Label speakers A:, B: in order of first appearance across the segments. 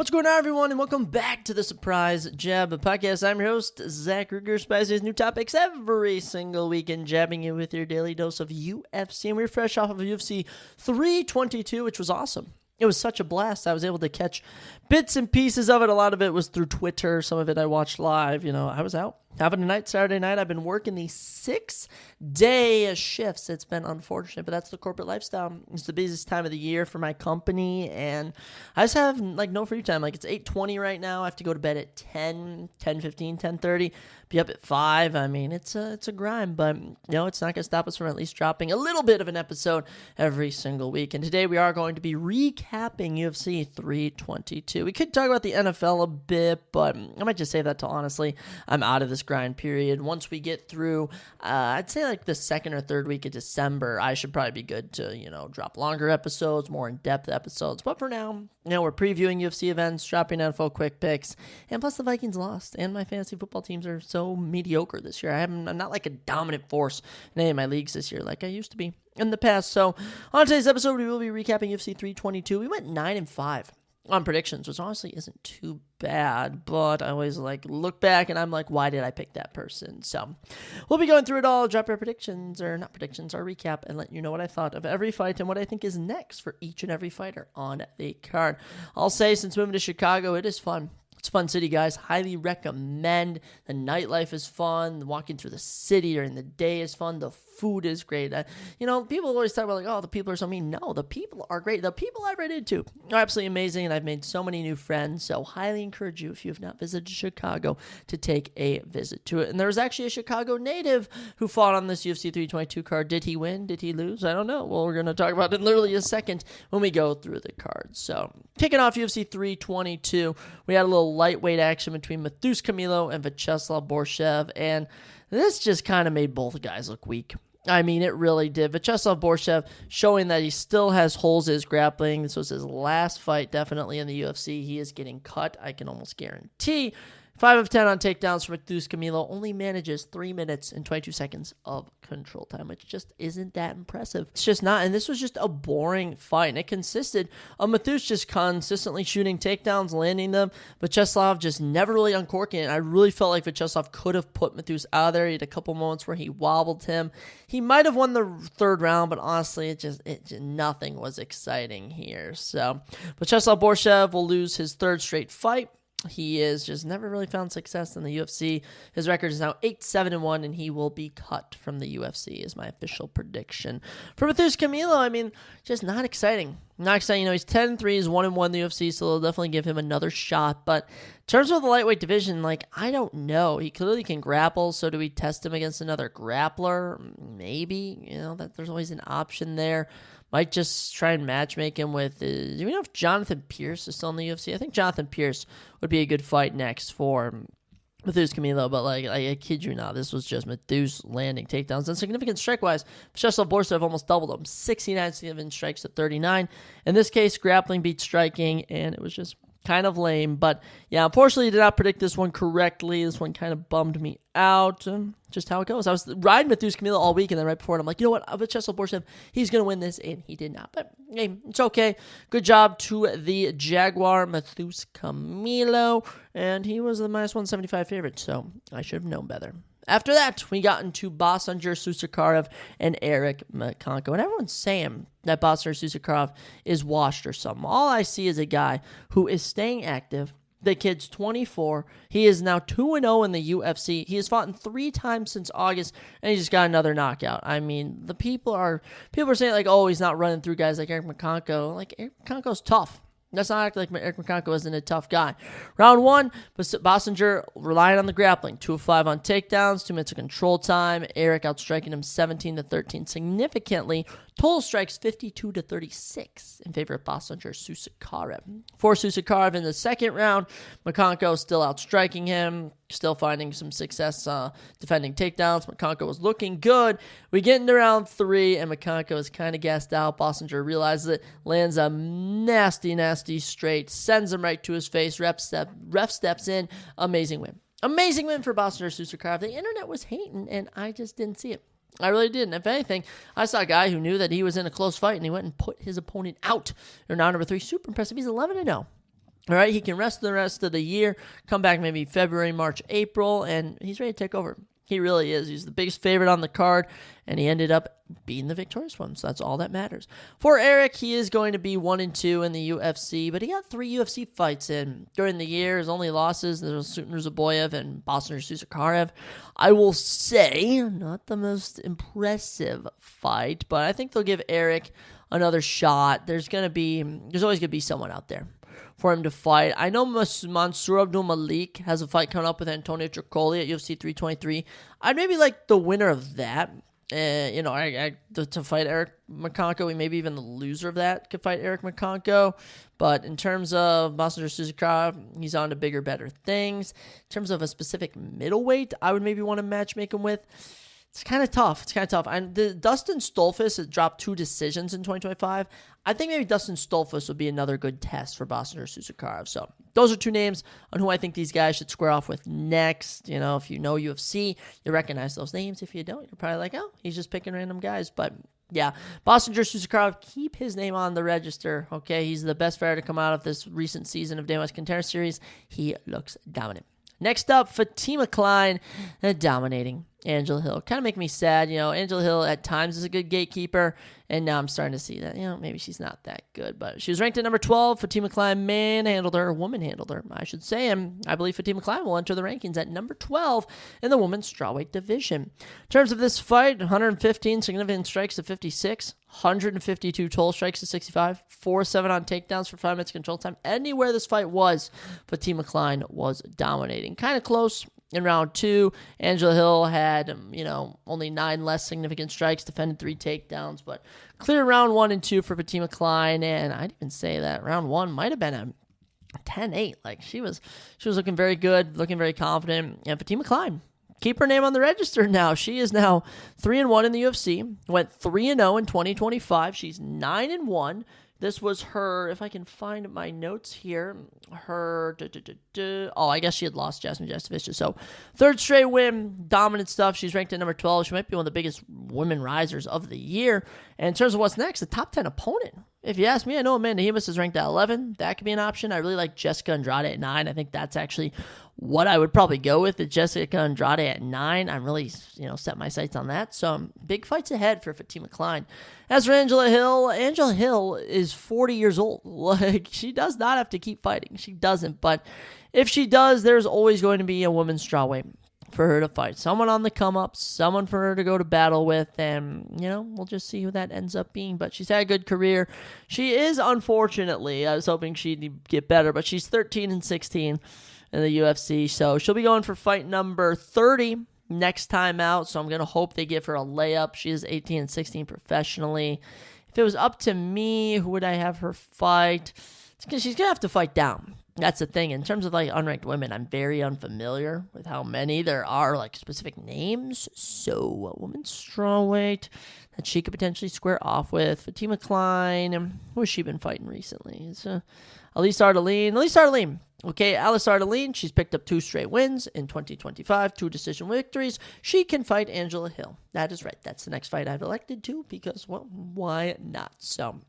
A: What's going on, everyone, and welcome back to the Surprise Jab Podcast. I'm your host, Zachary, spices new topics every single week and jabbing you with your daily dose of UFC. And we're fresh off of UFC 322, which was awesome. It was such a blast. I was able to catch bits and pieces of it. A lot of it was through Twitter. Some of it I watched live. I was out having a night Saturday night. I've been working these 6-day shifts. It's been unfortunate, but that's the corporate lifestyle. It's the busiest time of the year for my company, and I just have no free time. It's 8:20 right now. I have to go to bed at 10, 10:15, 10:30. Be up at 5. It's a grind, but it's not gonna stop us from at least dropping a little bit of an episode every single week. And today we are going to be recapping UFC 322. We could talk about the NFL a bit, but I might just save that till honestly I'm out of this grind period. Once we get through, I'd say the second or third week of December, I should probably be good to drop longer episodes, more in-depth episodes. But for now, we're previewing UFC events, dropping NFL quick picks, and plus the Vikings lost, and my fantasy football teams are so mediocre this year. I'm not like a dominant force in any of my leagues this year like I used to be in the past. So on today's episode, we will be recapping UFC 322. We went 9-5 on predictions, which honestly isn't too bad, but I always look back and I'm like, why did I pick that person? So we'll be going through it all, drop our predictions, or not predictions, our recap, and let you know what I thought of every fight and what I think is next for each and every fighter on the card. I'll say, since moving to Chicago, it is fun. It's a fun city, guys. Highly recommend. The nightlife is fun. Walking through the city during the day is fun. The food is great. People always talk about the people are so mean. No, the people are great. The people I've run into are absolutely amazing, and I've made so many new friends. So highly encourage you, if you have not visited Chicago, to take a visit to it. And there was actually a Chicago native who fought on this UFC 322 card. Did he win? Did he lose? I don't know. Well, we're going to talk about it in literally a second when we go through the cards. So kicking off UFC 322, we had a little lightweight action between Matheus Camilo and Vyacheslav Borshev, and this just kind of made both guys look weak. It really did. Vyacheslav Borshev showing that he still has holes in his grappling. This was his last fight, definitely, in the UFC. He is getting cut, I can almost guarantee. 5 of 10 on takedowns for Matheus Camilo. Only manages 3 minutes and 22 seconds of control time, which just isn't that impressive. It's just not. And this was just a boring fight. And it consisted of Matheus just consistently shooting takedowns, landing them. Vyacheslav just never really uncorking it. I really felt like Vyacheslav could have put Matheus out of there. He had a couple moments where he wobbled him. He might have won the third round, but honestly, it just nothing was exciting here. So Vyacheslav Borshev will lose his third straight fight. He is just never really found success in the UFC. His record is now 8-7-1, and he will be cut from the UFC, is my official prediction. For Matheus Camilo, just not exciting. Not exciting. He's 10-3, he's 1-1 in the UFC, so they'll definitely give him another shot. But in terms of the lightweight division, I don't know. He clearly can grapple, so do we test him against another grappler? Maybe. That there's always an option there. Might just try and matchmake him with... do we know if Jonathan Pierce is still in the UFC? I think Jonathan Pierce would be a good fight next for Matheus Camilo, but I kid you not, this was just Matheus landing takedowns. And significant strike-wise, Vyacheslav Borshev almost doubled him. 69 significant strikes to 39. In this case, grappling beat striking, and it was just kind of lame. But yeah, unfortunately, I did not predict this one correctly. This one kind of bummed me out. Just how it goes. I was riding Matheus Camilo all week, and then right before it, I'm like, you know what? Vyacheslav Borshev, he's going to win this, and he did not. But hey, it's okay. Good job to the Jaguar, Matheus Camilo, and he was the minus 175 favorite, so I should have known better. After that, we got into Bosanger Susakarev and Eric Makonko. And everyone's saying that Bosanger Susakarev is washed or something. All I see is a guy who is staying active. The kid's 24. He is now 2-0 in the UFC. He has fought 3 times since August, and he just got another knockout. The people are saying oh, he's not running through guys like Eric Makonko. Eric Makonko's tough. Let's not act like Eric Makonko isn't a tough guy. Round 1, Bosanger relying on the grappling. 2 of 5 on takedowns, 2 minutes of control time. Eric outstriking him 17-13 significantly. Total strikes 52-36 in favor of Bosanger Susakarev. For Susakarev in the second round, Makonko still outstriking him, still finding some success defending takedowns. Makonko was looking good. We get into round 3, and Makonko is kind of gassed out. Bosanger realizes it, lands a nasty straight, sends him right to his face. Ref steps in. Amazing win. Amazing win for Bosanger Susakarev. The internet was hating, and I just didn't see it. I really didn't. If anything, I saw a guy who knew that he was in a close fight, and he went and put his opponent out. In round number 3, super impressive. He's 11-0. All right, he can rest the rest of the year, come back maybe February, March, April, and he's ready to take over. He really is. He's the biggest favorite on the card, and he ended up being the victorious one, so that's all that matters. For Eric, he is going to be 1-2 in the UFC, but he got 3 UFC fights in during the year. His only losses, there's Zaboyev and Boston Susakarev. I will say, not the most impressive fight, but I think they'll give Eric another shot. There's always going to be someone out there for him to fight. I know Mansour Abdul Malik has a fight coming up with Antonio Tricoli at UFC 323. I'd maybe like the winner of that, to fight Eric McConko. Maybe even the loser of that could fight Eric McConko. But in terms of Boston Suzuka, he's on to bigger, better things. In terms of a specific middleweight, I would maybe want to matchmake him with. It's kind of tough. And Dustin Stolfus has dropped 2 decisions in 2025. I think maybe Dustin Stolfus would be another good test for Boston or Susakarev. So those are 2 names on who I think these guys should square off with next. If you know UFC, you recognize those names. If you don't, you're probably like, oh, he's just picking random guys. But yeah, Boston Susakarev, keep his name on the register. Okay, he's the best fighter to come out of this recent season of Dana White's Contender Series. He looks dominant. Next up, Fatima Klein, dominating Angela Hill. Kind of make me sad. Angela Hill at times is a good gatekeeper, and now I'm starting to see that, maybe she's not that good. But she was ranked at number 12. Fatima Klein woman handled her, I should say. And I believe Fatima Klein will enter the rankings at number 12 in the women's strawweight division. In terms of this fight, 115 significant strikes to 56. 152 total strikes to 65, 4-7 on takedowns for 5 minutes control time. Anywhere this fight was, Fatima Klein was dominating. Kind of close in round 2. Angela Hill had, only 9 less significant strikes, defended 3 takedowns, but clear round 1 and 2 for Fatima Klein. And I'd even say that round 1 might have been a 10-8. Like she was looking very good, looking very confident. And Fatima Klein, keep her name on the register now. She is now 3-1 in the UFC. Went 3-0 in 2025. She's 9-1. This was her, if I can find my notes here, I guess she had lost Jasmine Jastovich. So 3rd straight win, dominant stuff. She's ranked at number 12. She might be one of the biggest women risers of the year. And in terms of what's next, a top 10 opponent. If you ask me, I know Amanda Ribas is ranked at 11. That could be an option. I really like Jessica Andrade at 9. I think that's actually what I would probably go with, is Jessica Andrade at 9. I'm really, set my sights on that. So big fights ahead for Fatima Klein. As for Angela Hill is 40 years old. Like, she does not have to keep fighting. She doesn't. But if she does, there's always going to be a women's strawweight for her to fight. Someone on the come up, someone for her to go to battle with, and, we'll just see who that ends up being. But she's had a good career. She is, unfortunately, I was hoping she'd get better, but she's 13-16 in the UFC, so she'll be going for fight number 30 next time out, so I'm going to hope they give her a layup. She is 18-16 professionally. If it was up to me, who would I have her fight? She's going to have to fight down. That's the thing. In terms of unranked women, I'm very unfamiliar with how many there are, specific names. So, a woman's strawweight that she could potentially square off with. Fatima Klein. Who has she been fighting recently? It's Elise Ardeline. Okay, Alice Ardeline, she's picked up 2 straight wins in 2025, 2 decision victories. She can fight Angela Hill. That is right. That's the next fight I've elected to because, well, why not? So,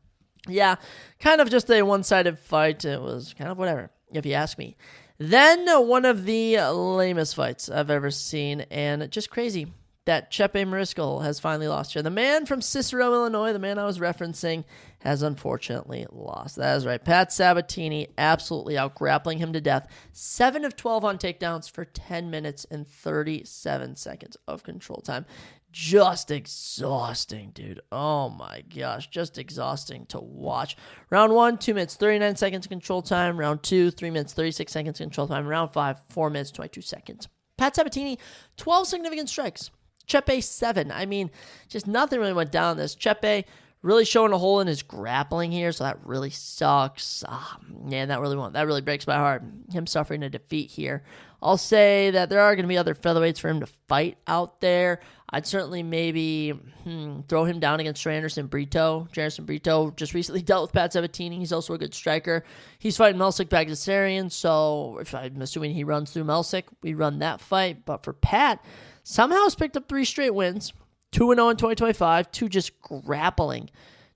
A: yeah, kind of just a one-sided fight. It was kind of whatever, if you ask me. Then one of the lamest fights I've ever seen, and just crazy that Chepe Mariscal has finally lost here. The man from Cicero, Illinois, the man I was referencing, has unfortunately lost. That is right. Pat Sabatini absolutely out-grappling him to death. 7 of 12 on takedowns for 10 minutes and 37 seconds of control time. Just exhausting, dude. Oh my gosh, just exhausting to watch. Round 1, 2 minutes, 39 seconds of control time. Round 2, 3 minutes, 36 seconds of control time. Round 5, 4 minutes, 22 seconds. Pat Sabatini, 12 significant strikes. Chepe, 7. I mean, just nothing really went down this. Chepe really showing a hole in his grappling here, so that really sucks. Man, that really breaks my heart. Him suffering a defeat here. I'll say that there are going to be other featherweights for him to fight out there. I'd certainly maybe throw him down against Anderson Brito. Anderson Brito just recently dealt with Pat Sabatini. He's also a good striker. He's fighting Melsik Bagdasaryan, so if I'm assuming he runs through Melsik, we run that fight. But for Pat, somehow has picked up 3 straight wins, 2-0 in 2025, 2 just grappling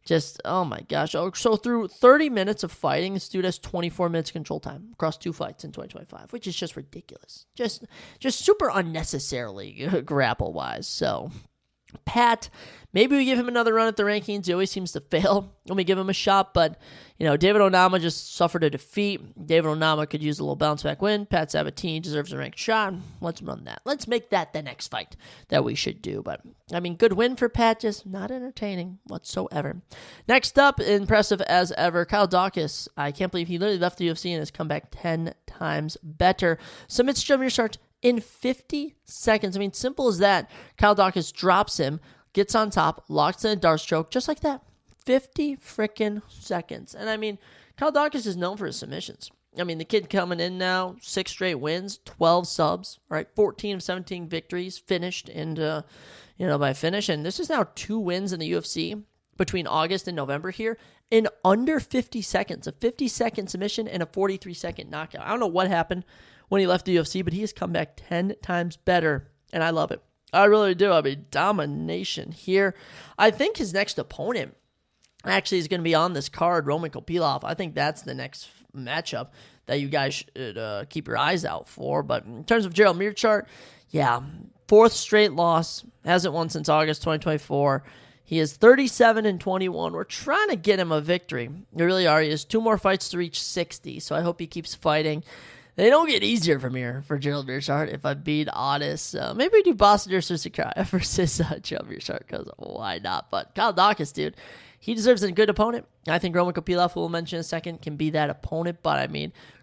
A: Just, oh my gosh. So through 30 minutes of fighting, this dude has 24 minutes control time across 2 fights in 2025, which is just ridiculous. Just super unnecessarily grapple-wise. So, Pat, maybe we give him another run at the rankings. He always seems to fail when we give him a shot, but, David Onama just suffered a defeat. David Onama could use a little bounce-back win. Pat Sabatini deserves a ranked shot. Let's run that. Let's make that the next fight that we should do. But, good win for Pat, just not entertaining whatsoever. Next up, impressive as ever, Kyle Dawkins. I can't believe he literally left the UFC and has come back 10 times better. Submits Joe Mearshart in 50 seconds. Simple as that. Kyle Dawkins drops him, gets on top, locks in a dart stroke, just like that. 50 freaking seconds. And Kyle Dawkins is known for his submissions. The kid coming in now, 6 straight wins, 12 subs, right? 14 of 17 victories finished and, by finish. And this is now 2 wins in the UFC between August and November here in under 50 seconds. A 50-second submission and a 43-second knockout. I don't know what happened when he left the UFC, but he has come back 10 times better, and I love it. I really do. Domination here. I think his next opponent actually is going to be on this card, Roman Kopylov. I think that's the next matchup that you guys should keep your eyes out for. But in terms of Gerald Mearshart, 4th straight loss. Hasn't won since August 2024. He is 37-21. We're trying to get him a victory. We really are. He has 2 more fights to reach 60, so I hope he keeps fighting. They don't get easier from here for Gerald Mearshart, if I'm being honest. Maybe we do Boston versus Gerald Mearshart, because why not? But Kyle Dawkins, dude, he deserves a good opponent. I think Roman Kopylov, who we'll mention in a second, can be that opponent. But,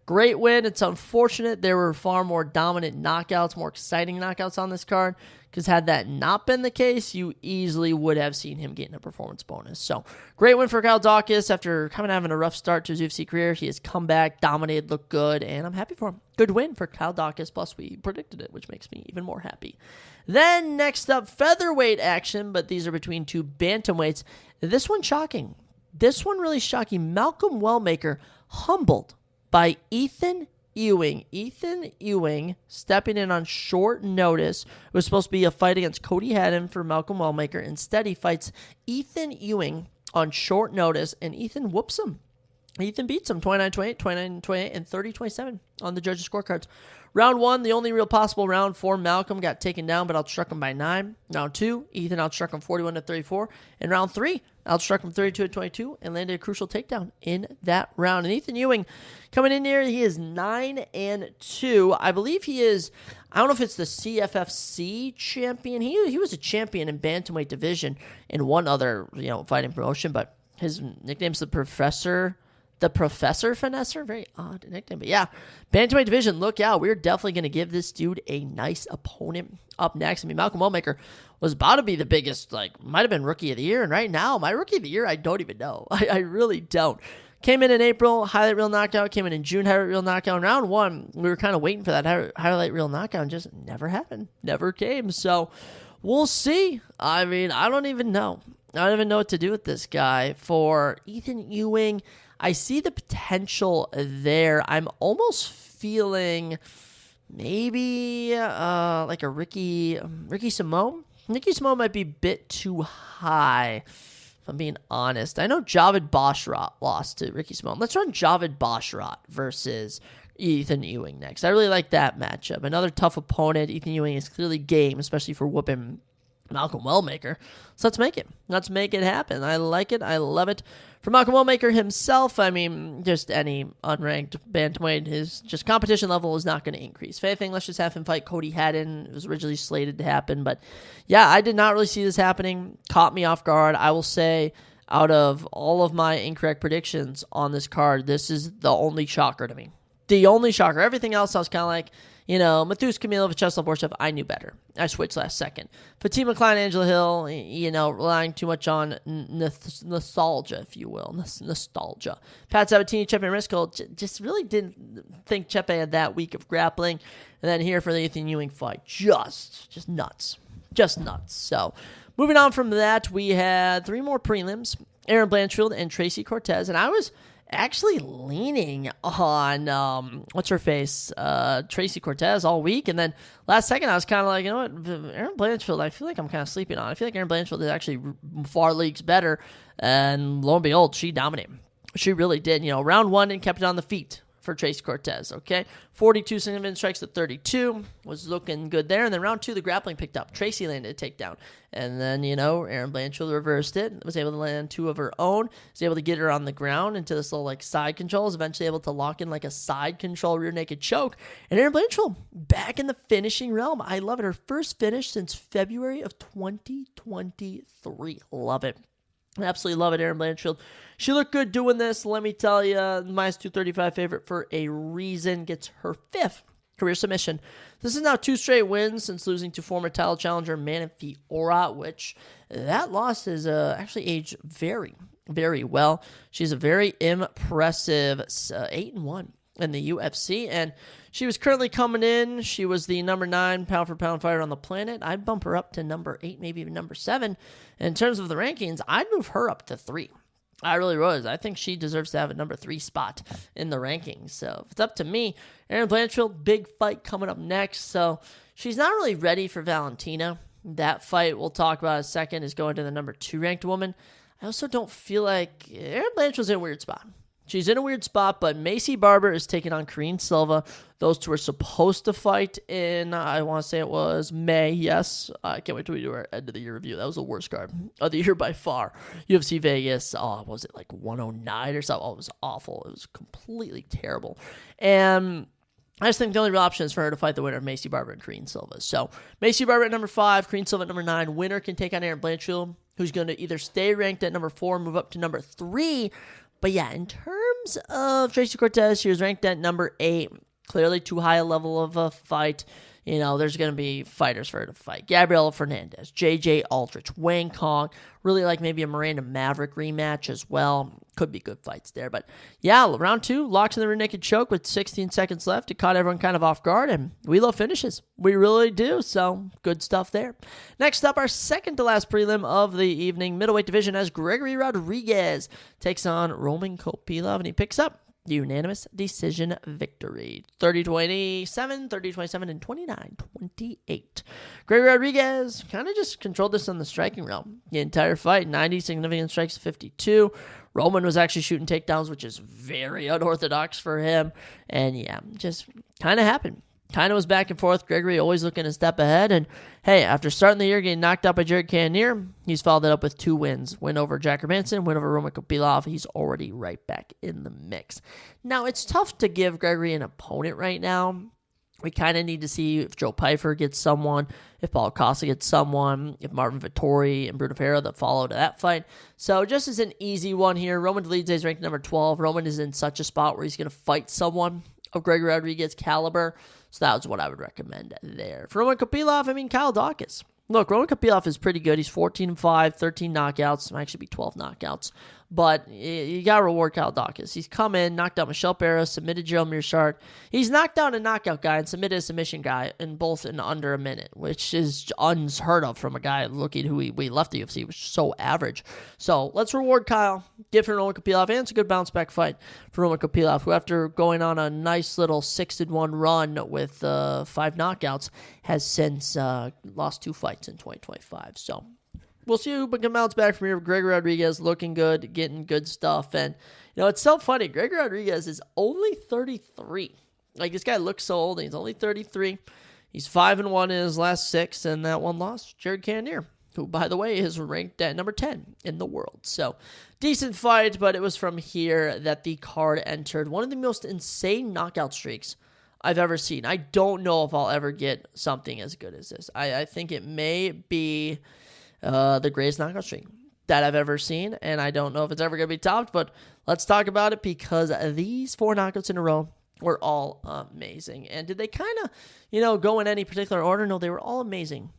A: great win. It's unfortunate there were far more dominant knockouts, more exciting knockouts on this card, because had that not been the case, you easily would have seen him getting a performance bonus. So, great win for Kyle Dawkins. After having a rough start to his UFC career, he has come back, dominated, looked good, and I'm happy for him. Good win for Kyle Dawkins, plus we predicted it, which makes me even more happy. Then, next up, featherweight action, but these are between 2 bantamweights. This one shocking. This one really shocking. Malcolm Wellmaker humbled by Ethan Ewing. Ethan Ewing stepping in on short notice. It was supposed to be a fight against Cody Haddon for Malcolm Wellmaker. Instead, he fights Ethan Ewing on short notice, and Ethan whoops him. Ethan beats him 29-28, 29-28, and 30-27 on the judges' scorecards. Round 1, the only real possible round for Malcolm, got taken down, but outstruck him by 9. Round 2, Ethan outstruck him 41-34. And round 3, outstruck him 32-22 and landed a crucial takedown in that round. And Ethan Ewing coming in here, he is 9-2. I believe he is, I don't know if it's the CFFC champion. He was a champion in bantamweight division in one other, fighting promotion, but his nickname's the Professor Finesser, very odd nickname. But yeah, bantamweight division, look out. We're definitely going to give this dude a nice opponent up next. Malcolm Wellmaker was about to be the biggest, might have been rookie of the year. And right now, my rookie of the year, I don't even know. I really don't. Came in April, highlight reel knockout. Came in June, highlight reel knockout. In round 1, we were kind of waiting for that highlight reel knockout, and just never happened. Never came. So we'll see. I don't even know. I don't even know what to do with this guy. For Ethan Ewing, I see the potential there. I'm almost feeling maybe like a Ricky Simone. Ricky Simone might be a bit too high, if I'm being honest. I know Javid Bashrat lost to Ricky Simone. Let's run Javid Bashrat versus Ethan Ewing next. I really like that matchup. Another tough opponent. Ethan Ewing is clearly game, especially for whooping Malcolm Wellmaker. So let's make it. Let's make it happen. I like it. I love it. For Malcolm Wellmaker himself, just any unranked bantamweight, his just competition level is not going to increase. If anything, let's just have him fight Cody Haddon. It was originally slated to happen. But yeah, I did not really see this happening. Caught me off guard. I will say, out of all of my incorrect predictions on this card, this is the only shocker to me. The only shocker. Everything else, I was kind of like, Matheus Camilo, Vyacheslav Borshchev, I knew better. I switched last second. Fatima Klein, Angela Hill, relying too much on nostalgia, if you will. Nostalgia. Pat Sabatini, Chepe Mariscal, just really didn't think Chepe had that week of grappling. And then here for the Ethan Ewing fight, just nuts. Just nuts. So, moving on from that, we had 3 more prelims. Aaron Blanchfield and Tracy Cortez. And I was actually leaning on what's her face, Tracy Cortez all week, and then last second I was kind of like, you know what, Erin Blanchfield, I feel like I'm kind of sleeping on. I feel like Erin Blanchfield is actually far leagues better, and lo and behold, she dominated. She really did. You know, round one and kept it on the feet for Tracy Cortez, okay? 42 significant strikes to 32 was looking good there. And then round two, the grappling picked up. Tracy landed a takedown. And then, you know, Erin Blanchfield reversed it, was able to land two of her own, was able to get her on the ground into this little, like, side control, was eventually able to lock in, like, a side control rear naked choke. And Erin Blanchfield back in the finishing realm. I love it. Her first finish since February of 2023. Love it. Absolutely love it, Erin Blanchfield. She looked good doing this. Let me tell you, minus 235 favorite for a reason. Gets her fifth career submission. This is now 2 straight wins since losing to former title challenger Manon Fiorot, which that loss has actually aged very, very well. She's a very impressive 8-1 in the UFC, and she was currently coming in. She was the number 9 pound-for-pound fighter on the planet. I'd bump her up to number 8, maybe even number 7. In terms of the rankings, I'd move her up to 3. I really was. I think she deserves to have a number 3 spot in the rankings. So if it's up to me, Erin Blanchfield, big fight coming up next. So she's not really ready for Valentina. That fight we'll talk about in a second is going to the number 2 ranked woman. I also don't feel like Erin Blanchfield's in a weird spot. She's in a weird spot, but Macy Barber is taking on Karine Silva. Those two are supposed to fight in, I want to say it was May. Yes, I can't wait till we do our end of the year review. That was the worst card of the year by far. UFC Vegas, was it like 109 or something? Oh, it was awful. It was completely terrible. And I just think the only real option is for her to fight the winner of Macy Barber and Karine Silva. So Macy Barber at number 5, Karine Silva at number 9. Winner can take on Erin Blanchfield, who's going to either stay ranked at number 4, move up to number 3. But yeah, in terms of Tracy Cortez, she was ranked at number 8. Clearly too high a level of a fight. You know, there's going to be fighters for her to fight. Gabriela Fernandez, JJ Aldrich, Wang Kong. Really like maybe a Miranda Maverick rematch as well. Could be good fights there. But yeah, round 2, locks in the rear naked choke with 16 seconds left. It caught everyone kind of off guard, and we love finishes. We really do, so good stuff there. Next up, our second to last prelim of the evening, middleweight division, as Gregory Rodriguez takes on Roman Kopylov, and he picks up the unanimous decision victory. 30-27, 30-27, and 29-28. Gregory Rodriguez kind of just controlled this on the striking realm. The entire fight, 90 significant strikes, 52. Roman was actually shooting takedowns, which is very unorthodox for him. And yeah, just kind of happened. Kind of was back and forth. Gregory always looking a step ahead. And hey, after starting the year getting knocked out by Jared Cannonier, he's followed it up with 2 wins. Win over Jack Hermanson, win over Roman Kopylov. He's already right back in the mix. Now, it's tough to give Gregory an opponent right now. We kind of need to see if Joe Pyfer gets someone, if Paulo Costa gets someone, if Marvin Vettori and Bruno Ferreira that follow to that fight. So just as an easy one here, Roman Dolidze is ranked number 12. Roman is in such a spot where he's going to fight someone of Gregory Rodriguez caliber. So that was what I would recommend there. For Roman Kopylov, I mean, Kyle Dawkins. Look, Roman Kopylov is pretty good. He's 14-5, 13 knockouts. Might actually be 12 knockouts. But you got to reward Kyle Dawkins. He's come in, knocked out Michelle Barra, submitted Gerald Mearshart. He's knocked out a knockout guy and submitted a submission guy in both in under a minute, which is unheard of from a guy looking who we left the UFC, which is so average. So let's reward Kyle, give him Roman Kopylov, and it's a good bounce back fight for Roman Kopylov, who after going on a nice little 6-1 run with 5 knockouts, has since lost 2 fights in 2025. So we'll see who can bounce back from here. Gregory Rodriguez looking good, getting good stuff. And, you know, it's so funny. Gregory Rodriguez is only 33. Like, this guy looks so old, and he's only 33. He's 5-1 in his last 6, and that one loss, Jared Cannonier, who, by the way, is ranked at number 10 in the world. So, decent fight, but it was from here that the card entered one of the most insane knockout streaks I've ever seen. I don't know if I'll ever get something as good as this. I think it may be the greatest knockout streak that I've ever seen, and I don't know if it's ever going to be topped, but let's talk about it because these 4 knockouts in a row were all amazing. And did they kind of, go in any particular order? No, they were all amazing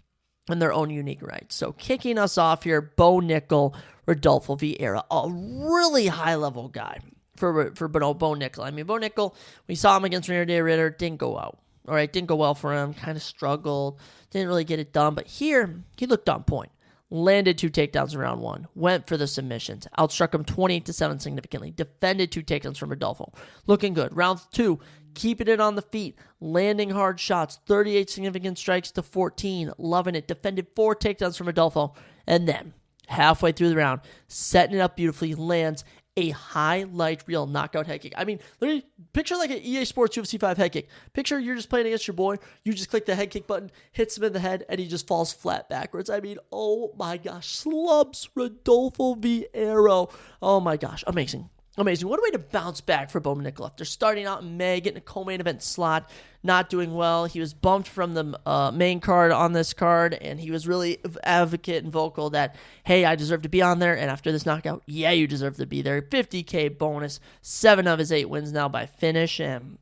A: in their own unique right. So kicking us off here, Bo Nickel, Rodolfo Vieira, a really high-level guy for Bo Nickel. I mean, Bo Nickel, we saw him against Reinier de Ritter, didn't go out. All right, didn't go well for him, kind of struggled, didn't really get it done. But here, he looked on point. landed 2 takedowns in round 1, went for the submissions, outstruck him 28-7 significantly, defended 2 takedowns from Rodolfo. Looking good. Round 2, keeping it on the feet, landing hard shots, 38 significant strikes to 14, loving it, defended 4 takedowns from Rodolfo, and then halfway through the round, setting it up beautifully, lands a highlight reel knockout head kick. I mean, literally, picture like an EA Sports UFC 5 head kick. Picture you're just playing against your boy, you just click the head kick button, hits him in the head, and he just falls flat backwards. I mean, oh my gosh, slumps Rodolfo Vieira. Oh my gosh, amazing. Amazing. What a way to bounce back for Bo Nickal. After starting out in May, getting a co-main event slot, not doing well. He was bumped from the main card on this card, and he was really advocate and vocal that, hey, I deserve to be on there, and after this knockout, yeah, you deserve to be there. $50K bonus, 7 of his 8 wins now by finish, and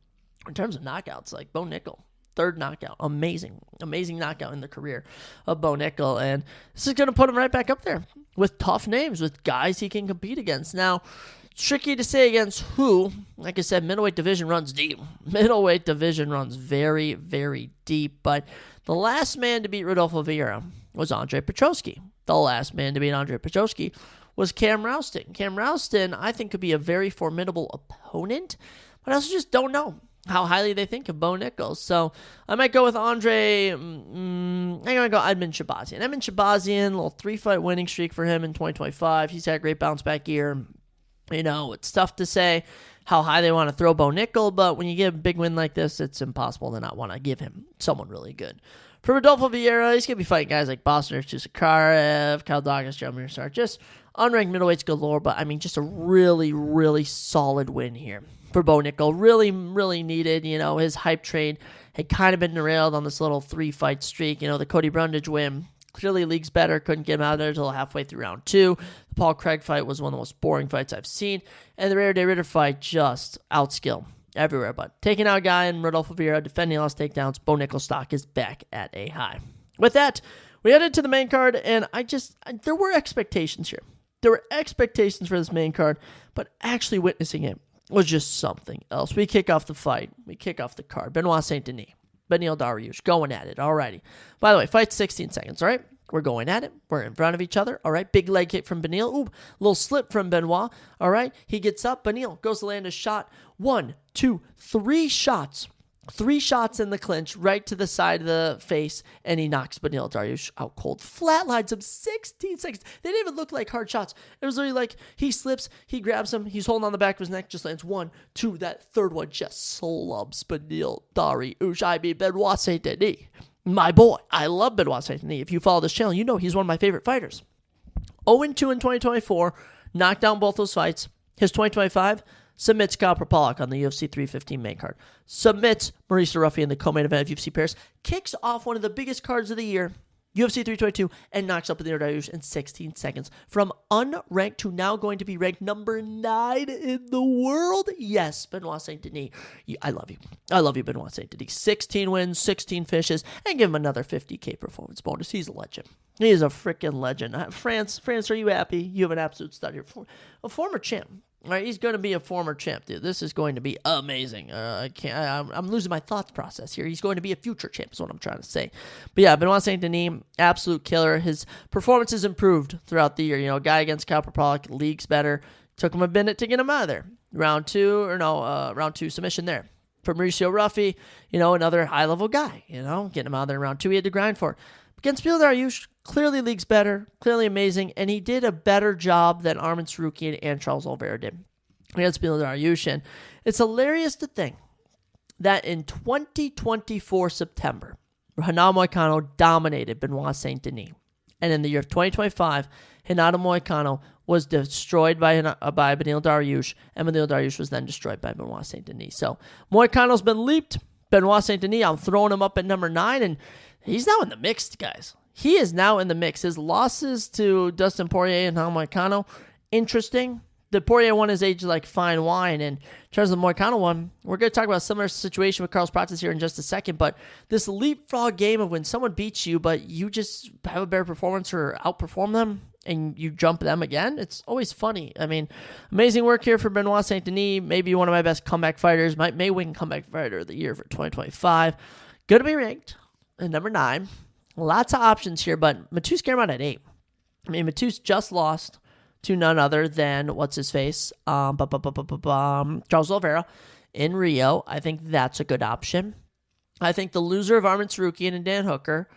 A: in terms of knockouts, like Bo Nickal, 3rd knockout. Amazing knockout in the career of Bo Nickal, and this is going to put him right back up there with tough names, with guys he can compete against. Now, tricky to say against who. Like I said, middleweight division runs deep. Middleweight division runs very, very deep. But the last man to beat Rodolfo Vieira was Andre Petroski. The last man to beat Andre Petroski was Cam Rouston. Cam Rouston, I think, could be a very formidable opponent, but I also just don't know how highly they think of Bo Nickal. So I might go with Andre. I'm going to go Edmund Shabazian. Edmund Shabazian, a little 3-fight winning streak for him in 2025. He's had a great bounce back year. You know, it's tough to say how high they want to throw Bo Nickal, but when you get a big win like this, it's impossible to not want to give him someone really good. For Rodolfo Vieira, he's going to be fighting guys like Boston Sakarev, Kyle Daukaus, Jeremy Sar, just unranked middleweights galore, but I mean, just a really, really solid win here for Bo Nickal. Really, really needed. You know, his hype train had kind of been derailed on this little 3-fight streak. You know, the Cody Brundage win. Clearly, league's better. Couldn't get him out of there until halfway through round 2. The Paul Craig fight was one of the most boring fights I've seen. And the Rare Day Ritter fight just outskill everywhere. But taking out a guy in Rodolfo Vieira, defending lost takedowns, Bo Nickal stock is back at a high. With that, we headed to the main card, and there were expectations here. There were expectations for this main card, but actually witnessing it was just something else. We kick off the fight. We kick off the card. Benoit Saint-Denis. Beneil Dariush going at it. Alrighty. By the way, fight's 16 seconds, all right? We're going at it. We're in front of each other, all right? Big leg kick from Beneil. Ooh, little slip from Benoit, all right? He gets up. Beneil goes to land a shot. 1, 2, 3 shots. 3 shots in the clinch, right to the side of the face, and he knocks Beneil Dariush out cold. Flatlines him 16 seconds. They didn't even look like hard shots. It was really like he slips, he grabs him, he's holding on the back of his neck, just lands 1, 2. That third one just slubs Beneil Dariush. I mean, Benoit Saint-Denis. My boy. I love Benoit Saint-Denis. If you follow this channel, you know he's one of my favorite fighters. 0-2 in 2024, knocked down both those fights. His 2025, submits Kyle Propolak on the UFC 315 main card. Submits Mauricio Ruffi in the co-main event of UFC Paris. Kicks off one of the biggest cards of the year, UFC 322, and knocks up Beneil Dariush in 16 seconds. From unranked to now going to be ranked number 9 in the world. Yes, Benoit Saint-Denis. I love you. I love you, Benoit Saint-Denis. 16 wins, 16 finishes, and give him another 50K performance bonus. He's a legend. He is a freaking legend. France, are you happy? You have an absolute stud here. A former champ. All right, he's going to be a former champ, dude. This is going to be amazing. I'm losing my thought process here. He's going to be a future champ is what I'm trying to say. But yeah, Benoit Saint-Denis, absolute killer. His performance has improved throughout the year. You know, guy against Kyle Propolak, league's better. Took him a minute to get him out of there. Round 2 submission there. For Mauricio Ruffi, you know, another high-level guy, you know, getting him out of there in round 2. He had to grind for it. Against Beneil Dariush, clearly league's better, clearly amazing, and he did a better job than Arman Sarukian and Charles Oliveira did against Beneil Dariush. And it's hilarious to think that in 2024 September, Renato Moicano dominated Benoit Saint-Denis. And in the year of 2025, Renato Moicano was destroyed by Beneil Dariush, and Beneil Dariush was then destroyed by Benoit Saint-Denis. So Moicano's been leaped. Benoit Saint-Denis, I'm throwing him up at number 9, and he's now in the mix, guys. He is now in the mix. His losses to Dustin Poirier and Moicano, interesting. The Poirier one is aged like fine wine, and in terms of the Moicano one, we're going to talk about a similar situation with Carlos Prates here in just a second, but this leapfrog game of when someone beats you, but you just have a better performance or outperform them, and you jump them again, it's always funny. I mean, amazing work here for Benoit Saint-Denis, maybe one of my best comeback fighters, may win comeback fighter of the year for 2025. Going to be ranked at number 9. Lots of options here, but Mateusz Gamrot at 8. I mean, Matus just lost to none other than, what's-his-face, Charles Oliveira in Rio. I think that's a good option. I think the loser of Arman Tsarukyan and Dan Hooker,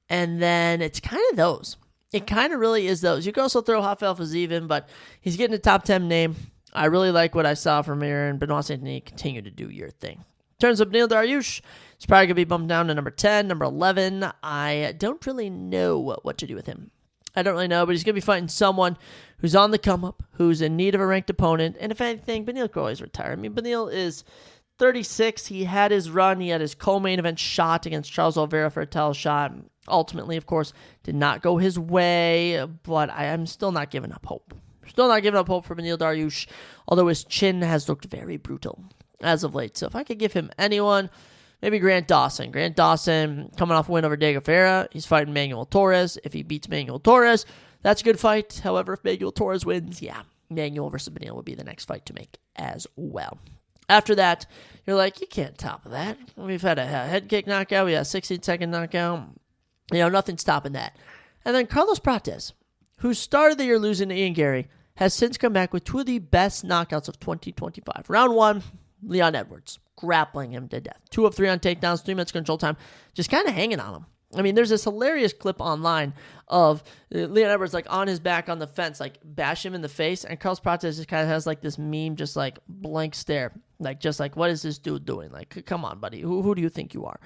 A: and then it's kind of those. It kind of really is those. You could also throw Rafael Fiziev in, but he's getting a top 10 name. I really like what I saw from here, and Benoit Saint-Denis, continue to do your thing. In terms of Beneil Dariush, he's probably going to be bumped down to number 10, number 11. I don't really know what to do with him. I don't really know, but he's going to be fighting someone who's on the come-up, who's in need of a ranked opponent, and if anything, Beneil could always retire. I mean, Beneil is 36. He had his run. He had his co-main event shot against Charles Oliveira for a title shot. Ultimately, of course, did not go his way, but I am still not giving up hope. Still not giving up hope for Beneil Dariush, although his chin has looked very brutal as of late. So if I could give him anyone, maybe Grant Dawson. Grant Dawson coming off a win over Diego Ferreira. He's fighting Manuel Torres. If he beats Manuel Torres, that's a good fight. However, if Manuel Torres wins, Manuel versus Beneil will be the next fight to make as well. After that, you're like, you can't top that. We've had a head kick knockout. We had a 16-second knockout. Nothing stopping that. And then Carlos Prates, who started the year losing to Ian Gary, has since come back with two of the best knockouts of 2025. Round one, Leon Edwards, grappling him to death. 2 of 3 on takedowns, 3 minutes control time, just kind of hanging on him. I mean, there's this hilarious clip online of Leon Edwards, like, on his back on the fence, like, bash him in the face, and Carlos Prates just kind of has, like, this meme, just, like, blank stare. Like, just like, what is this dude doing? Like, come on, buddy. Who do you think you are?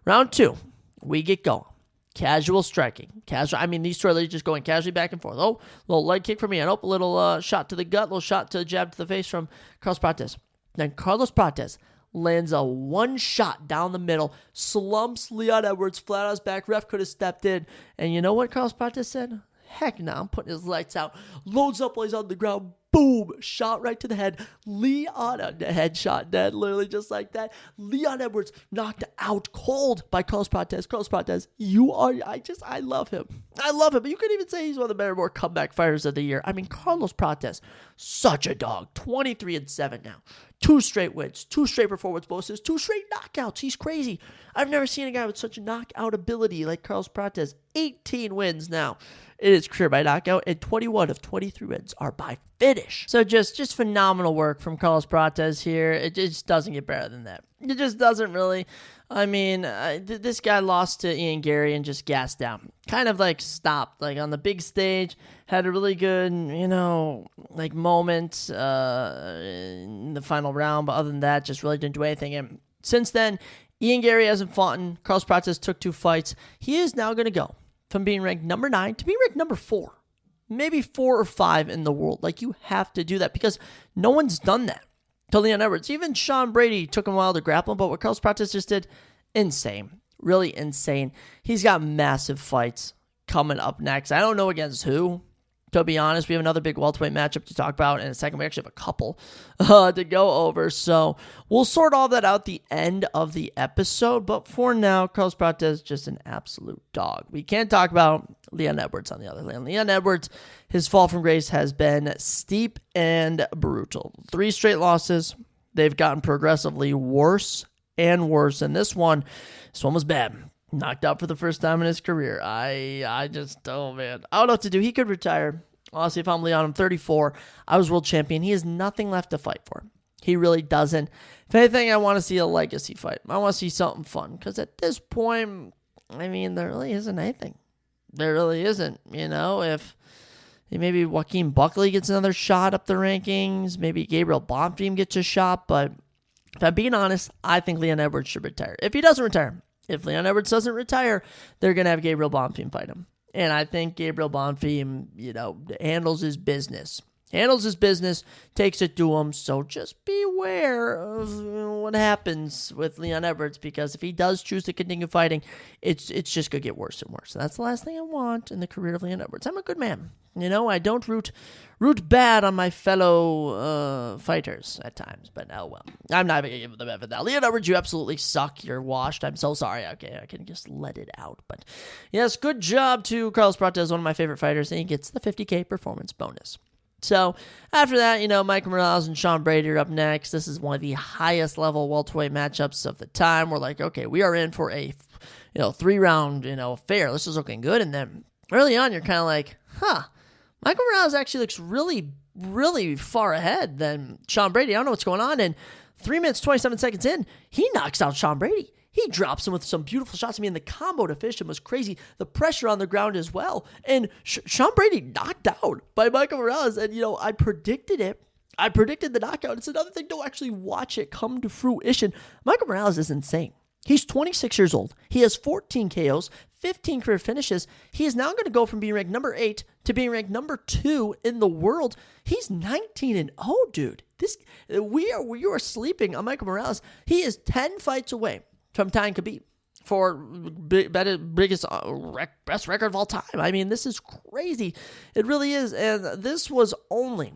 A: Round 2, we get going. Casual striking. I mean, these two are just going casually back and forth. Oh, little leg kick from me. And a little shot to the gut, little shot to jab to the face from Carlos Prates. Then Carlos Prates lands a one shot down the middle, slumps Leon Edwards flat on his back. Ref could have stepped in. And you know what Carlos Prates said? Heck no, I'm putting his lights out. Loads up while he's on the ground. Boom! Shot right to the head. Leon, the headshot dead, literally just like that. Leon Edwards knocked out cold by Carlos Prates. Carlos Prates, I love him. I love him. But you could even say he's one of the better, more comeback fighters of the year. I mean, Carlos Prates, such a dog. 23-7 now. 2 straight wins, 2 straight performance bonuses, 2 straight knockouts. He's crazy. I've never seen a guy with such knockout ability like Carlos Prates. 18 wins now in his career by knockout, and 21 of 23 wins are by finish. So just phenomenal work from Carlos Prates here. It just doesn't get better than that. It just doesn't really. I mean, this guy lost to Ian Gary and just gassed down. Kind of like stopped, like on the big stage, had a really good, like moment in the final round, but other than that, just really didn't do anything. And since then, Ian Gary hasn't fought, and Carlos Prates took 2 fights. He is now going to go from being ranked number 9 to being ranked number 4. Maybe 4 or 5 in the world. Like, you have to do that because no one's done that to Leon Edwards. Even Sean Brady took him a while to grapple, but what Carlos Prates just did, insane. Really insane. He's got massive fights coming up next. I don't know against who, to be honest. We have another big welterweight matchup to talk about in a second. We actually have a couple to go over. So we'll sort all that out at the end of the episode. But for now, Carlos Prates is just an absolute dog. We can't talk about Leon Edwards on the other hand. Leon Edwards, his fall from grace has been steep and brutal. 3 straight losses. They've gotten progressively worse and worse. And this one was bad. Knocked out for the first time in his career. I just, oh man. I don't know what to do. He could retire. Honestly, if I'm Leon, I'm 34. I was world champion. He has nothing left to fight for. He really doesn't. If anything, I want to see a legacy fight. I want to see something fun. Because at this point, I mean, there really isn't anything. There really isn't. If maybe Joaquin Buckley gets another shot up the rankings. Maybe Gabriel Bonfim gets a shot. But if I'm being honest, I think Leon Edwards should retire. If he doesn't retire, if Leon Edwards doesn't retire, they're going to have Gabriel Bonfim fight him. And I think Gabriel Bonfim, handles his business. Takes it to him. So just beware of what happens with Leon Edwards, because if he does choose to continue fighting, it's just going to get worse and worse. And that's the last thing I want in the career of Leon Edwards. I'm a good man. I don't root bad on my fellow fighters at times, but oh well. I'm not even going to give them the benefit of that. Leon Edwards, you absolutely suck. You're washed. I'm so sorry. Okay, I can just let it out. But yes, good job to Carlos Prates, one of my favorite fighters, and he gets the $50K performance bonus. So after that, Mike Morales and Sean Brady are up next. This is one of the highest level welterweight matchups of the time. We're like, okay, we are in for a 3-round, affair. This is looking good. And then early on, you're kind of like, Michael Morales actually looks really, really far ahead than Sean Brady. I don't know what's going on. And 3 minutes, 27 seconds in, he knocks out Sean Brady. He drops him with some beautiful shots. I mean, the combo to finish him was crazy. The pressure on the ground as well. And Sean Brady knocked out by Michael Morales. And, I predicted it. I predicted the knockout. It's another thing to actually watch it come to fruition. Michael Morales is insane. He's 26 years old. He has 14 KOs, 15 career finishes. He is now going to go from being ranked number 8 to being ranked number 2 in the world. He's 19-0, dude. You are sleeping on Michael Morales. He is 10 fights away from tying Khabib for biggest best record of all time. I mean, this is crazy. It really is. And this was only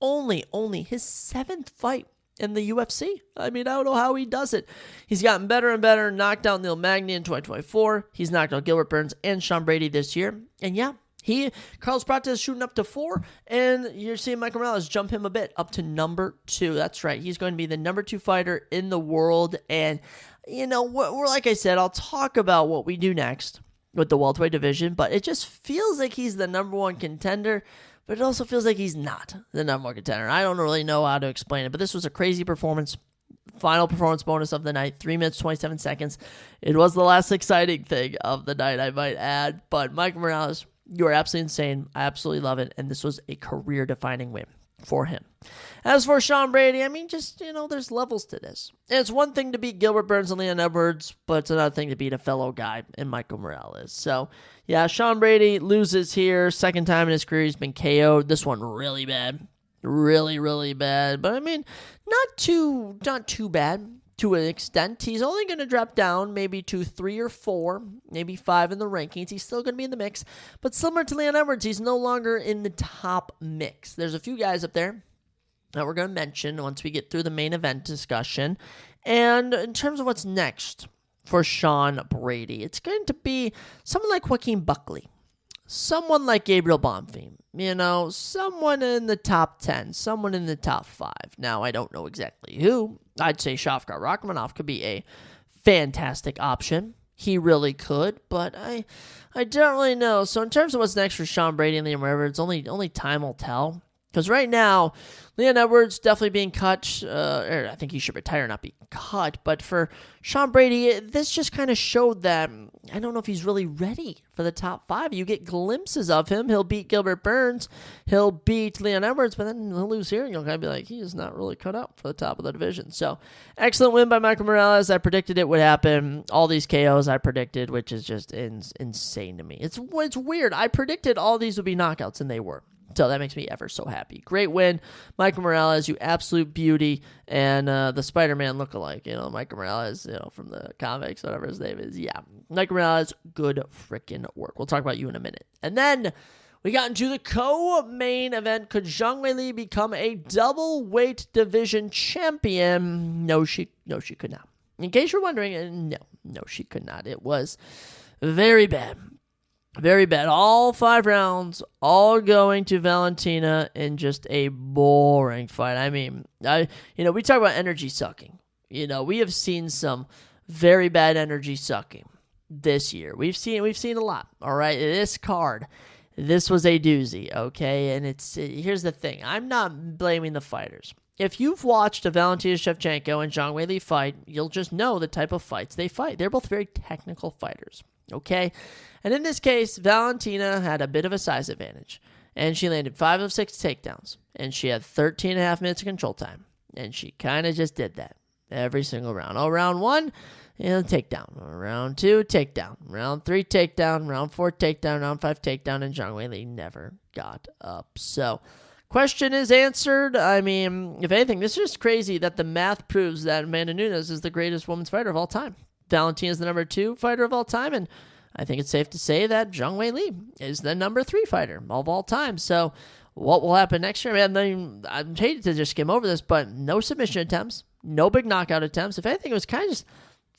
A: his 7th fight in the UFC. I mean, I don't know how he does it. He's gotten better and better. Knocked out Neil Magny in 2024. He's knocked out Gilbert Burns and Sean Brady this year. And yeah, Carlos Prata is shooting up to 4, and you're seeing Michael Morales jump him a bit up to number 2. That's right. He's going to be the number 2 fighter in the world. And, we're like I said, I'll talk about what we do next with the welterweight division, but it just feels like he's the number 1 contender. But it also feels like he's not the number 1 contender. I don't really know how to explain it, but this was a crazy performance. Final performance bonus of the night, 3 minutes, 27 seconds. It was the last exciting thing of the night, I might add. But Michael Morales, you are absolutely insane. I absolutely love it. And this was a career-defining win for him. As for Sean Brady, I mean, just, there's levels to this. And it's one thing to beat Gilbert Burns and Leon Edwards, but it's another thing to beat a fellow guy in Michael Morales. So, yeah, Sean Brady loses here. Second time in his career he's been KO'd. This one really bad. Really, really bad. But, I mean, not too bad to an extent. He's only going to drop down maybe to 3 or 4, maybe 5 in the rankings. He's still going to be in the mix. But similar to Leon Edwards, he's no longer in the top mix. There's a few guys up there that we're going to mention once we get through the main event discussion. And in terms of what's next for Sean Brady, it's going to be someone like Joaquin Buckley, someone like Gabriel Bonfim, someone in the top 10, someone in the top 5. Now, I don't know exactly who. I'd say Shavkat Rakhmonov could be a fantastic option. He really could, but I don't really know. So in terms of what's next for Sean Brady and Leon Edwards, only time will tell. Because right now, Leon Edwards definitely being cut. I think he should retire, not be cut. But for Sean Brady, this just kind of showed that I don't know if he's really ready for the top 5. You get glimpses of him. He'll beat Gilbert Burns. He'll beat Leon Edwards, but then he'll lose here. And you'll kind of be like, he is not really cut out for the top of the division. So, excellent win by Michael Morales. I predicted it would happen. All these KOs I predicted, which is just insane to me. It's weird. I predicted all these would be knockouts, and they were. So that makes me ever so happy. Great win. Michael Morales, you absolute beauty. And the Spider-Man lookalike, Michael Morales, from the comics, whatever his name is. Yeah, Michael Morales, good freaking work. We'll talk about you in a minute. And then we got into the co-main event. Could Zhang Weili become a double weight division champion? No, she could not. In case you're wondering, no, she could not. It was very bad. Very bad. All 5 rounds, all going to Valentina in just a boring fight. I mean, we talk about energy sucking. We have seen some very bad energy sucking this year. We've seen a lot. All right, this card, this was a doozy. Okay, and here's the thing. I'm not blaming the fighters. If you've watched a Valentina Shevchenko and Zhang Weili fight, you'll just know the type of fights they fight. They're both very technical fighters. Okay? And in this case, Valentina had a bit of a size advantage. And she landed 5 of 6 takedowns. And she had 13 and a half minutes of control time. And she kind of just did that every single round. Round 1, takedown. Round 2, takedown. Round 3, takedown. Round 4, takedown. Round 5, takedown. And Zhang Weili never got up. So, question is answered. I mean, if anything, this is just crazy that the math proves that Amanda Nunes is the greatest women's fighter of all time. Valentina is the number 2 fighter of all time, and I think it's safe to say that Zhang Weili is the number 3 fighter of all time. So what will happen next year? I'm hated to just skim over this, but no submission attempts, no big knockout attempts. If anything, it was kind of just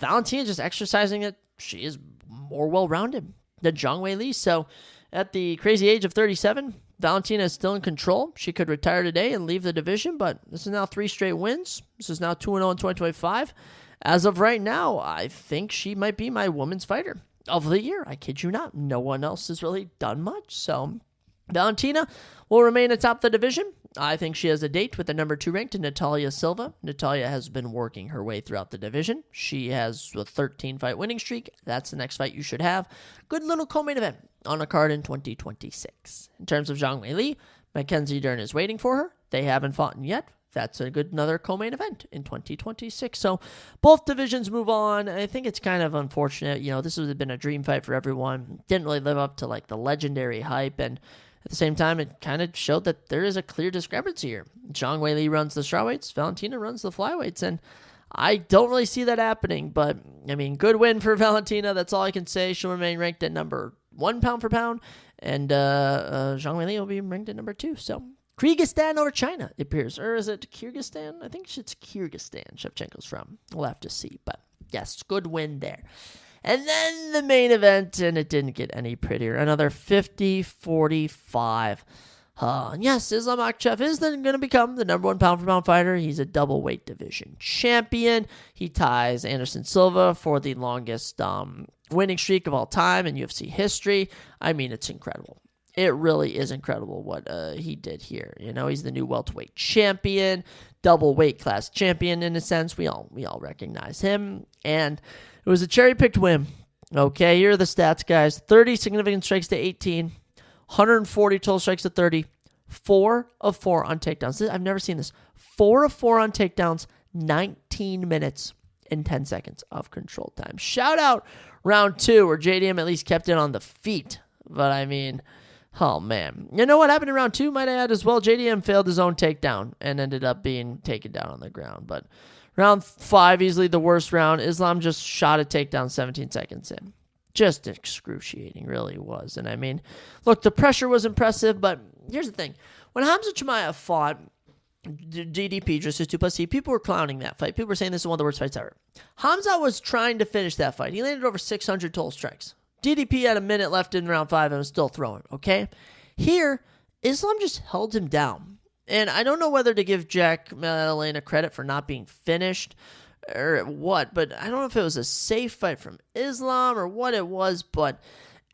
A: Valentina just exercising that she is more well-rounded than Zhang Weili. So at the crazy age of 37, Valentina is still in control. She could retire today and leave the division, but this is now 3 straight wins. This is now 2-0 in 2025. As of right now, I think she might be my women's fighter of the year. I kid you not. No one else has really done much. So Valentina will remain atop the division. I think she has a date with the number 2 ranked Natalia Silva. Natalia has been working her way throughout the division. She has a 13-fight winning streak. That's the next fight you should have. Good little co-main event on a card in 2026. In terms of Zhang Weili, Mackenzie Dern is waiting for her. They haven't fought yet. That's a good another co-main event in 2026. So both divisions move on. I think it's kind of unfortunate. This would have been a dream fight for everyone. Didn't really live up to the legendary hype, and at the same time, it kind of showed that there is a clear discrepancy here. Zhang Weili runs the strawweights, Valentina runs the flyweights, and I don't really see that happening. But, good win for Valentina. That's all I can say. She'll remain ranked at number 1 pound for pound, and Zhang Weili will be ranked at number 2. So, Kyrgyzstan over China, it appears. Or is it Kyrgyzstan? I think it's Kyrgyzstan Shevchenko's from. We'll have to see. But, yes, good win there. And then the main event, and it didn't get any prettier. Another 50-45. Yes, Islam Makhachev is then going to become the number 1 pound-for-pound fighter. He's a double weight division champion. He ties Anderson Silva for the longest winning streak of all time in UFC history. It's incredible. It really is incredible what he did here. He's the new welterweight champion, double weight class champion in a sense. We all recognize him, and it was a cherry-picked win. Okay, here are the stats, guys. 30 significant strikes to 18, 140 total strikes to 30, 4 of 4 on takedowns. I've never seen this. 4 of 4 on takedowns, 19 minutes and 10 seconds of control time. Shout out round 2, where JDM at least kept it on the feet. But oh man. You know what happened in round 2, might I add as well? JDM failed his own takedown and ended up being taken down on the ground. But round 5, easily the worst round. Islam just shot a takedown 17 seconds in. Just excruciating, really was. And look, the pressure was impressive, but here's the thing. When Hamza Chimaev fought DDP, Dricus Du Plessis, people were clowning that fight. People were saying this is one of the worst fights ever. Hamza was trying to finish that fight. He landed over 600 total strikes. DDP had a minute left in round 5 and was still throwing, okay? Here, Islam just held him down. And I don't know whether to give Jack Maddalena credit for not being finished or what, but I don't know if it was a safe fight from Islam or what it was, but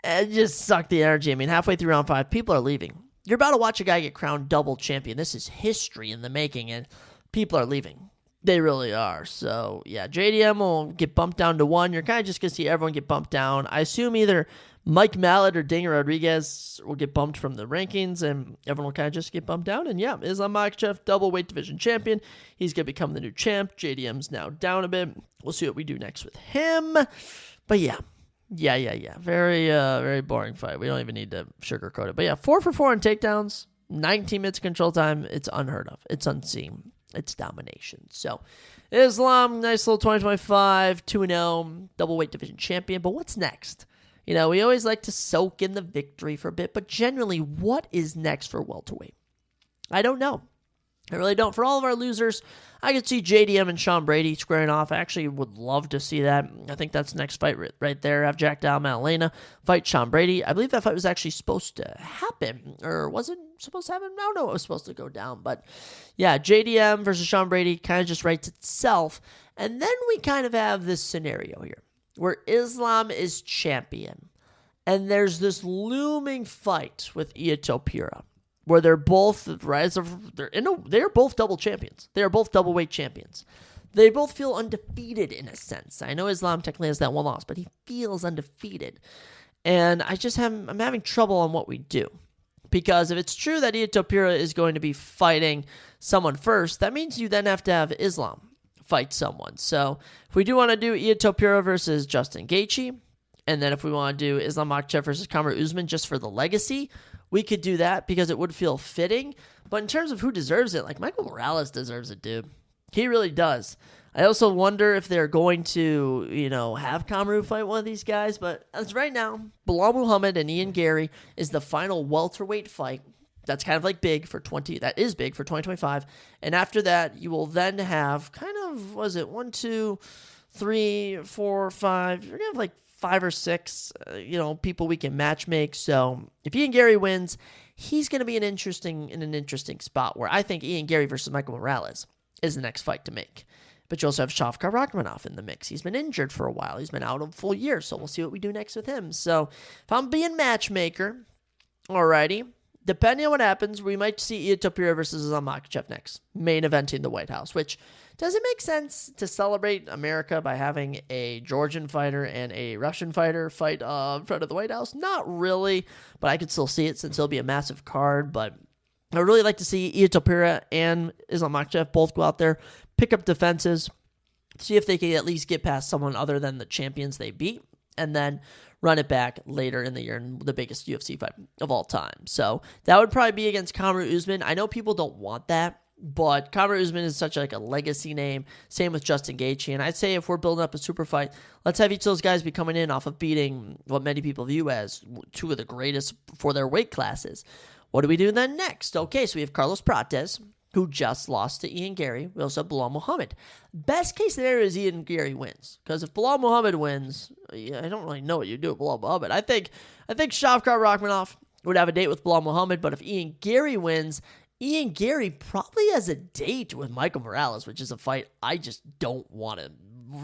A: it just sucked the energy. Halfway through round 5, people are leaving. You're about to watch a guy get crowned double champion. This is history in the making, and people are leaving. They really are. So, yeah, JDM will get bumped down to 1. You're kind of just going to see everyone get bumped down. I assume either Mike Mallet or Daniel Rodriguez will get bumped from the rankings, and everyone will kind of just get bumped down. And, yeah, Islam Makhachev, double weight division champion. He's going to become the new champ. JDM's now down a bit. We'll see what we do next with him. But, yeah. Very, very boring fight. We don't even need to sugarcoat it. But, yeah, 4 for 4 on takedowns, 19 minutes of control time. It's unheard of. It's unseen. It's domination. So, Islam, nice little 2025, 2-0, double weight division champion. But what's next? We always like to soak in the victory for a bit, but generally, what is next for welterweight? I don't know. I really don't. For all of our losers, I could see JDM and Sean Brady squaring off. I actually would love to see that. I think that's the next fight right there. Have Jack Maddalena fight Sean Brady. I believe that fight was actually supposed to happen, or was it supposed to happen? I don't know. It was supposed to go down, but yeah, JDM versus Sean Brady kind of just writes itself. And then we kind of have this scenario here where Islam is champion, and there's this looming fight with Ito Pira, where they're both they're both double champions. They are both double weight champions. They both feel undefeated in a sense. I know Islam technically has that one loss, but he feels undefeated. And I'm having trouble on what we do. Because if it's true that Ito Pira is going to be fighting someone first, that means you then have to have Islam fight someone. So if we do want to do Ito Pira versus Justin Gaethje, and then if we want to do Islam Makhachev versus Kamaru Usman just for the legacy, we could do that because it would feel fitting. But in terms of who deserves it, Michael Morales deserves it, dude. He really does. I also wonder if they're going to, have Kamaru fight one of these guys. But as right now, Bilal Muhammad and Ian Gary is the final welterweight fight. That's kind of big for 2025. And after that, you will then have 1, 2, 3, 4, 5. You're going to have 5 or 6, people we can match make. So if Ian Gary wins, he's going to be in an interesting spot where I think Ian Gary versus Michael Morales is the next fight to make. But you also have Shavkat Rakhmonov in the mix. He's been injured for a while. He's been out a full year, so we'll see what we do next with him. So if I'm being matchmaker, alrighty, depending on what happens, we might see Ian Topuria versus Islam Makhachev next, main eventing the White House, which does it make sense to celebrate America by having a Georgian fighter and a Russian fighter fight in front of the White House? Not really, but I could still see it since it'll be a massive card. But I would really like to see Ian Topuria and Islam Makhachev both go out there, pick up defenses, see if they can at least get past someone other than the champions they beat, and then run it back later in the year in the biggest UFC fight of all time. So that would probably be against Kamaru Usman. I know people don't want that, but Kamaru Usman is such like a legacy name. Same with Justin Gaethje. And I'd say if we're building up a super fight, let's have each of those guys be coming in off of beating what many people view as two of the greatest for their weight classes. What do we do then next? Okay, so we have Carlos Prates, who just lost to Ian Gary. We also have Bilal Muhammad. Best case scenario is Ian Gary wins. Because if Bilal Muhammad wins, I don't really know what you do with Bilal Muhammad. I think Shavkat Rakhmonov would have a date with Bilal Muhammad, but if Ian Gary wins, Ian Gary probably has a date with Michael Morales, which is a fight I just don't want to.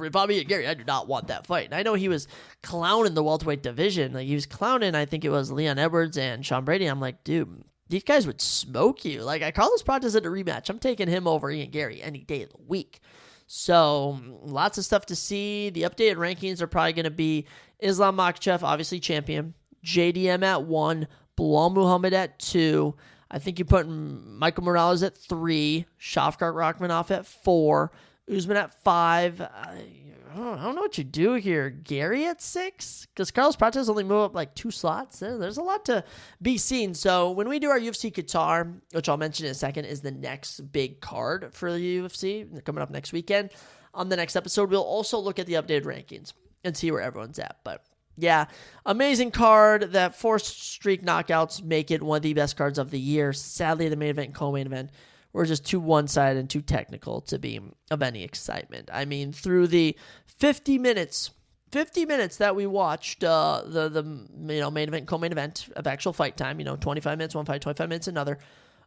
A: If I'm Ian Gary, I do not want that fight. And I know he was clowning the welterweight division. Like he was clowning, I think it was Leon Edwards and Sean Brady. I'm like, dude, these guys would smoke you. Like, Carlos Prates in a rematch. I'm taking him over Ian Gary any day of the week. So, lots of stuff to see. The updated rankings are probably going to be Islam Makhachev, obviously champion, JDM at 1, Bilal Muhammad at 2. I think you're putting Michael Morales at 3, Shavkat Rakhmonov at 4, Usman at 5. I don't know what you do here. Gary at 6? Because Carlos Prates only moved up like 2 slots. There's a lot to be seen. So when we do our UFC Qatar, which I'll mention in a second, is the next big card for the UFC coming up next weekend. On the next episode, we'll also look at the updated rankings and see where everyone's at. But yeah, amazing card. That 4 streak knockouts make it one of the best cards of the year. Sadly, the main event and co-main event were just too one-sided and too technical to be of any excitement. I mean, through the 50 minutes that we watched the main event, co-main event of actual fight time, 25 minutes one fight, 25 minutes another,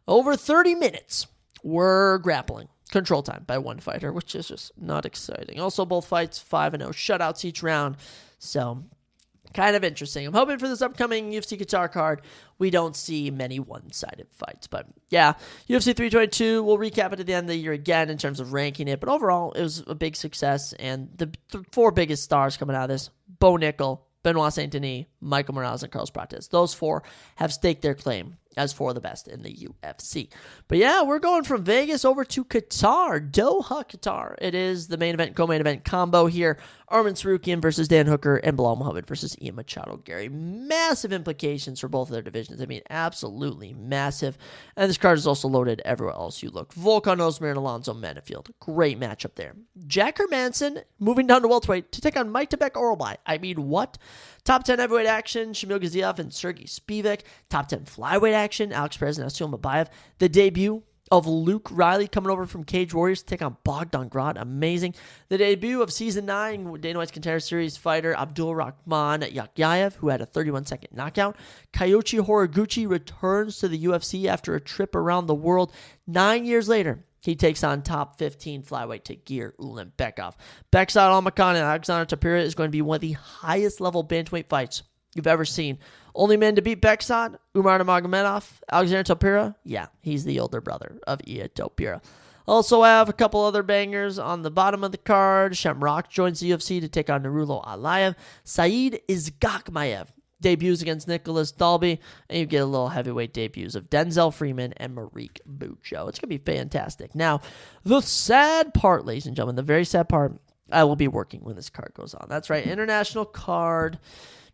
A: over 30 minutes were grappling control time by one fighter, which is just not exciting. Also, both fights 5-0 shutouts each round, so kind of interesting. I'm hoping for this upcoming UFC Qatar card, we don't see many one-sided fights. But yeah, UFC 322, we'll recap it at the end of the year again in terms of ranking it. But overall, it was a big success. And the 4 biggest stars coming out of this, Bo Nickel, Benoit Saint-Denis, Michael Morales, and Carlos Prates. Those 4 have staked their claim as 4 of the best in the UFC. But yeah, we're going from Vegas over to Qatar, Doha, Qatar. It is the main event, co-main event combo here. Arman Sarukian versus Dan Hooker and Bilal Muhammad versus Ian Machado Gary. Massive implications for both of their divisions. I mean, absolutely massive. And this card is also loaded everywhere else you look. Volkan Ozdemir and Alonzo Menifield. Great matchup there. Jack Hermanson moving down to welterweight to take on Mike Tebek Orlby. I mean, what? Top 10 heavyweight action, Shamil Gaziev and Sergey Spivak. Top 10 flyweight action, Alex Perez and Asil Mabayev. The debut of Luke Riley coming over from Cage Warriors to take on Bogdan Grad. Amazing. The debut of Season 9, Dana White's Contender Series fighter Abdul Rahman Yakyayev, who had a 31-second knockout. Kyoichi Horiguchi returns to the UFC after a trip around the world. 9 years later, he takes on top 15 flyweight Tagir Ulanbekov. Bekzat Almakhan and Alexander Topuria is going to be one of the highest level bantamweight fights you've ever seen. Only man to beat Bekzat, Umar Nurmagomedov. Alexander Topuria, yeah, he's the older brother of Ian Topuria. Also have a couple other bangers on the bottom of the card. Shamrock joins the UFC to take on Narulo Alayev. Saeed Izgakmayev debuts against Nicholas Dalby, and you get a little heavyweight debuts of Denzel Freeman and Marique Bucho. It's going to be fantastic. Now, the sad part, ladies and gentlemen, the very sad part, I will be working when this card goes on. That's right, international card,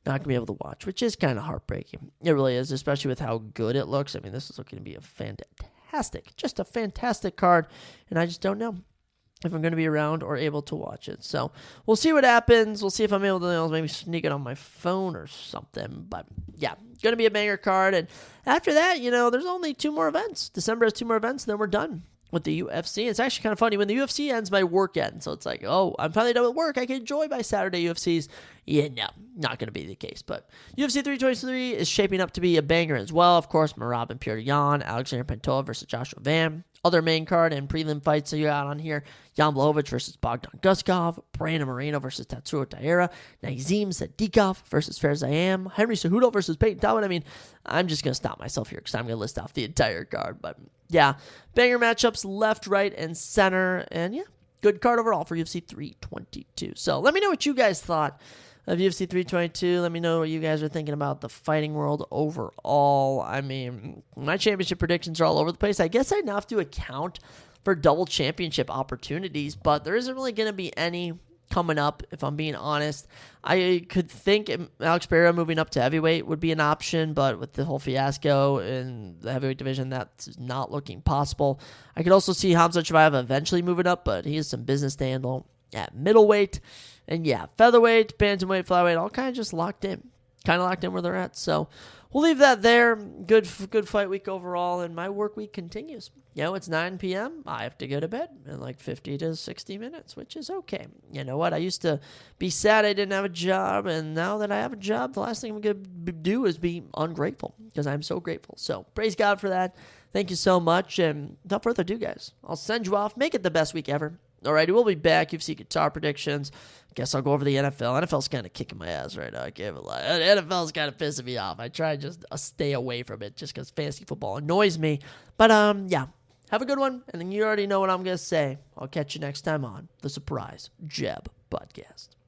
A: not going to be able to watch, which is kind of heartbreaking. It really is, especially with how good it looks. I mean, this is looking to be a fantastic card, and I just don't know if I'm going to be around or able to watch it. So we'll see what happens. We'll see if I'm able to maybe sneak it on my phone or something. But yeah, going to be a banger card. And after that, there's only 2 more events. December has 2 more events, and then we're done with the UFC. It's actually kind of funny. When the UFC ends, my work ends. So it's like, oh, I'm finally done with work. I can enjoy my Saturday UFCs. Yeah, no, not going to be the case. But UFC 323 is shaping up to be a banger as well. Of course, Merab and Petr Yan, Alexander Pantoja versus Joshua Van, other main card and prelim fights that you got on here: Jan Blachowicz versus Bogdan Guskov, Brandon Moreno versus Tatsuro Taira, Nazim Sadikov versus Ferzayam, Henry Cejudo versus Peyton Talbot. I mean, I'm just going to stop myself here because I'm going to list off the entire card. But yeah, banger matchups left, right, and center. And yeah, good card overall for UFC 322. So let me know what you guys thought of UFC 322. Let me know what you guys are thinking about the fighting world overall. I mean, my championship predictions are all over the place. I guess I now have to account for double championship opportunities, but there isn't really going to be any coming up, if I'm being honest. I could think Alex Pereira moving up to heavyweight would be an option, but with the whole fiasco in the heavyweight division, that's not looking possible. I could also see Hamza Chimaev eventually moving up, but he has some business to handle at middleweight. And yeah, featherweight, bantamweight, flyweight, all kind of just locked in. Kind of locked in where they're at. So we'll leave that there. Good fight week overall, and my work week continues. You know, it's 9 p.m. I have to go to bed in like 50 to 60 minutes, which is okay. You know what? I used to be sad I didn't have a job, and now that I have a job, the last thing I'm going to do is be ungrateful, because I'm so grateful. So praise God for that. Thank you so much. And without further ado, guys, I'll send you off. Make it the best week ever. Alrighty, we'll be back. UFC guitar predictions. Guess I'll go over the NFL. NFL's kind of kicking my ass right now. I can't even lie. NFL's kind of pissing me off. I try just to stay away from it just because fantasy football annoys me. But yeah, have a good one. And then you already know what I'm going to say. I'll catch you next time on the Surprise Jab Podcast.